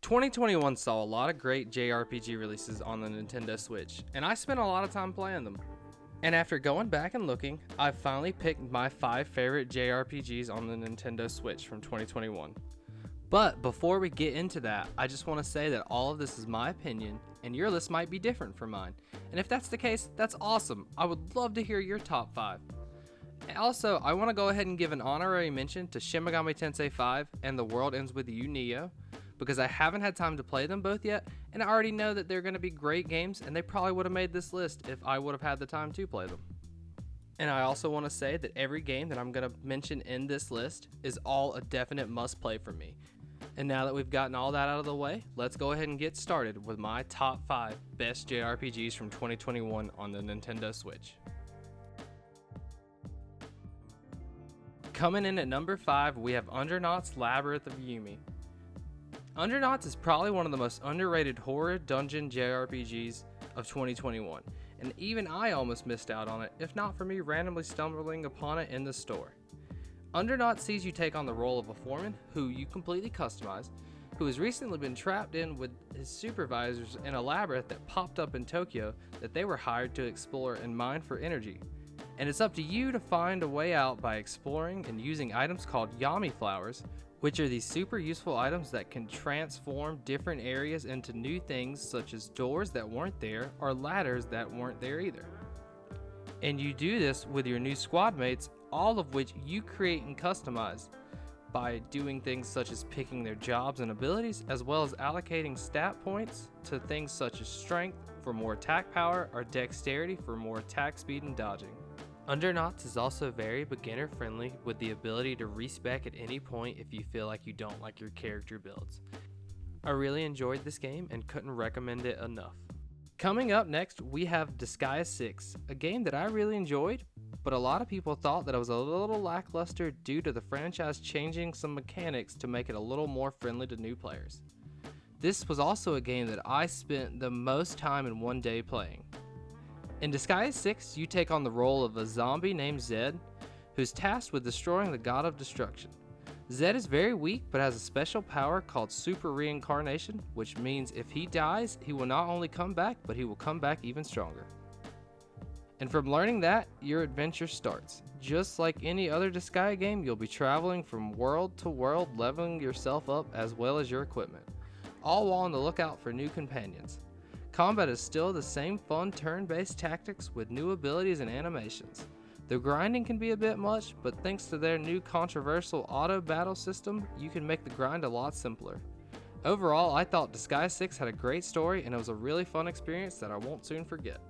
2021 saw a lot of great JRPG releases on the Nintendo Switch, and I spent a lot of time playing them. And after going back and looking, I've finally picked my 5 favorite JRPGs on the Nintendo Switch from 2021. But before we get into that, I just want to say that all of this is my opinion, and your list might be different from mine. And if that's the case, that's awesome. I would love to hear your top 5. And also, I want to go ahead and give an honorary mention to Shin Megami Tensei 5 and The World Ends With You Neo, because I haven't had time to play them both yet, and I already know that they're going to be great games, and they probably would have made this list if I would have had the time to play them. And I also want to say that every game that I'm going to mention in this list is all a definite must-play for me. And now that we've gotten all that out of the way, let's go ahead and get started with my top 5 best JRPGs from 2021 on the Nintendo Switch. Coming in at number 5, we have Undernot's Labyrinth of Yumi. Undernot is probably one of the most underrated horror dungeon JRPGs of 2021, and even I almost missed out on it, if not for me randomly stumbling upon it in the store. Undernot sees you take on the role of a foreman, who you completely customize, who has recently been trapped in with his supervisors in a labyrinth that popped up in Tokyo that they were hired to explore and mine for energy. And it's up to you to find a way out by exploring and using items called Yami flowers, which are these super useful items that can transform different areas into new things, such as doors that weren't there or ladders that weren't there either. And you do this with your new squad mates, all of which you create and customize by doing things such as picking their jobs and abilities, as well as allocating stat points to things such as strength for more attack power or dexterity for more attack speed and dodging. Undernot is also very beginner friendly, with the ability to respec at any point if you feel like you don't like your character builds. I really enjoyed this game and couldn't recommend it enough. Coming up next, we have Disgaea VI, a game that I really enjoyed, but a lot of people thought that it was a little lackluster due to the franchise changing some mechanics to make it a little more friendly to new players. This was also a game that I spent the most time in one day playing. In Disgaea VI, you take on the role of a zombie named Zed, who's tasked with destroying the god of destruction. Zed is very weak, but has a special power called Super Reincarnation, which means if he dies, he will not only come back, but he will come back even stronger. And from learning that, your adventure starts. Just like any other Disgaea game, you'll be traveling from world to world, leveling yourself up as well as your equipment, all while on the lookout for new companions. Combat is still the same fun turn-based tactics with new abilities and animations. The grinding can be a bit much, but thanks to their new controversial auto battle system, you can make the grind a lot simpler. Overall, I thought Disgaea 6 had a great story, and it was a really fun experience that I won't soon forget.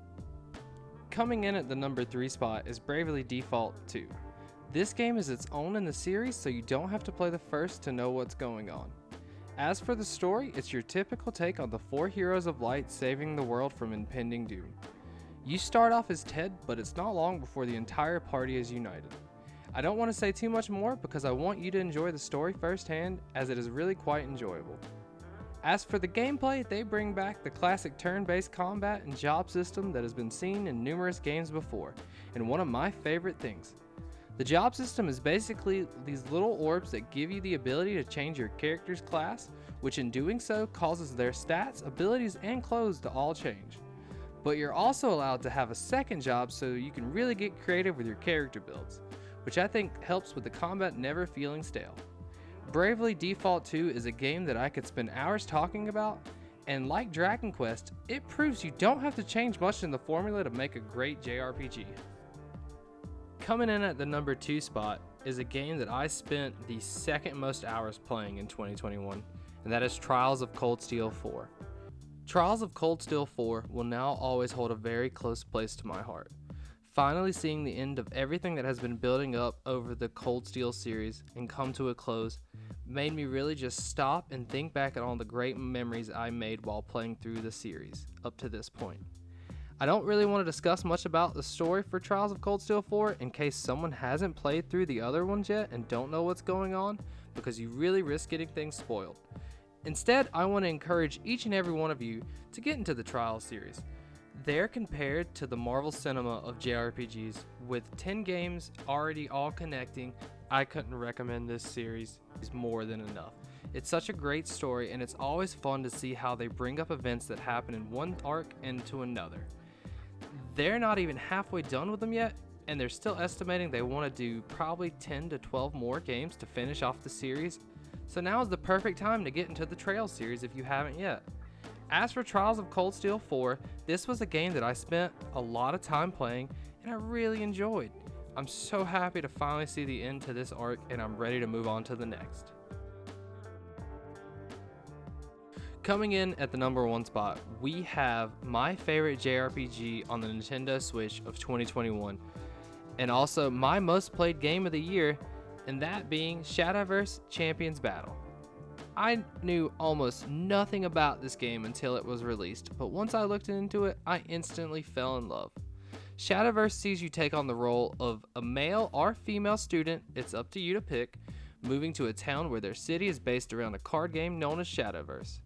Coming in at the number 3 spot is Bravely Default 2. This game is its own in the series, so you don't have to play the first to know what's going on. As for the story, it's your typical take on the 4 heroes of light saving the world from impending doom. You start off as Ted, but it's not long before the entire party is united. I don't want to say too much more because I want you to enjoy the story firsthand, as it is really quite enjoyable. As for the gameplay, they bring back the classic turn-based combat and job system that has been seen in numerous games before, and one of my favorite things. The job system is basically these little orbs that give you the ability to change your character's class, which in doing so causes their stats, abilities, and clothes to all change. But you're also allowed to have a second job so you can really get creative with your character builds, which I think helps with the combat never feeling stale. Bravely Default 2 is a game that I could spend hours talking about, and like Dragon Quest, it proves you don't have to change much in the formula to make a great JRPG. Coming in at the number 2 spot is a game that I spent the second most hours playing in 2021, and that is Trials of Cold Steel 4. Trials of Cold Steel 4 will now always hold a very close place to my heart. Finally seeing the end of everything that has been building up over the Cold Steel series and come to a close made me really just stop and think back at all the great memories I made while playing through the series up to this point. I don't really want to discuss much about the story for Trials of Cold Steel 4 in case someone hasn't played through the other ones yet and don't know what's going on, because you really risk getting things spoiled. Instead, I want to encourage each and every one of you to get into the Trials series. They're compared to the Marvel cinema of JRPGs, with 10 games already all connecting. I couldn't recommend this series more than enough. It's such a great story, and it's always fun to see how they bring up events that happen in one arc into another. They're not even halfway done with them yet, and they're still estimating they want to do probably 10 to 12 more games to finish off the series, so now is the perfect time to get into the Trails series if you haven't yet. As for Trials of Cold Steel 4, this was a game that I spent a lot of time playing and I really enjoyed. I'm so happy to finally see the end to this arc, and I'm ready to move on to the next. Coming in at the number 1 spot, we have my favorite JRPG on the Nintendo Switch of 2021, and also my most played game of the year, and that being Shadowverse Champions Battle. I knew almost nothing about this game until it was released, but once I looked into it, I instantly fell in love. Shadowverse sees you take on the role of a male or female student, it's up to you to pick, moving to a town where their city is based around a card game known as Shadowverse.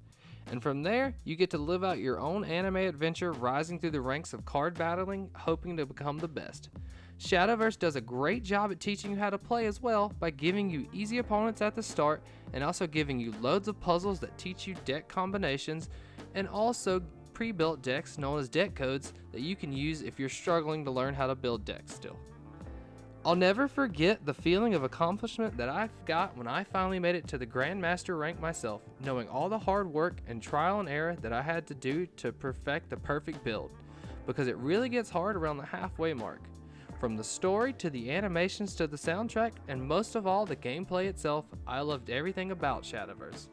And from there, you get to live out your own anime adventure, rising through the ranks of card battling, hoping to become the best. Shadowverse does a great job at teaching you how to play as well, by giving you easy opponents at the start, and also giving you loads of puzzles that teach you deck combinations, and also pre-built decks known as deck codes that you can use if you're struggling to learn how to build decks still. I'll never forget the feeling of accomplishment that I got when I finally made it to the Grandmaster rank myself, knowing all the hard work and trial and error that I had to do to perfect the perfect build, because it really gets hard around the halfway mark. From the story to the animations to the soundtrack, and most of all the gameplay itself, I loved everything about Shadowverse.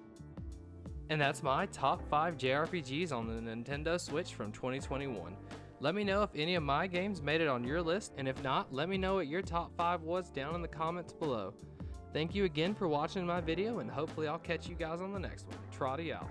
And that's my top 5 JRPGs on the Nintendo Switch from 2021. Let me know if any of my games made it on your list, and if not, let me know what your top 5 was down in the comments below. Thank you again for watching my video, and hopefully I'll catch you guys on the next one. Trotty out.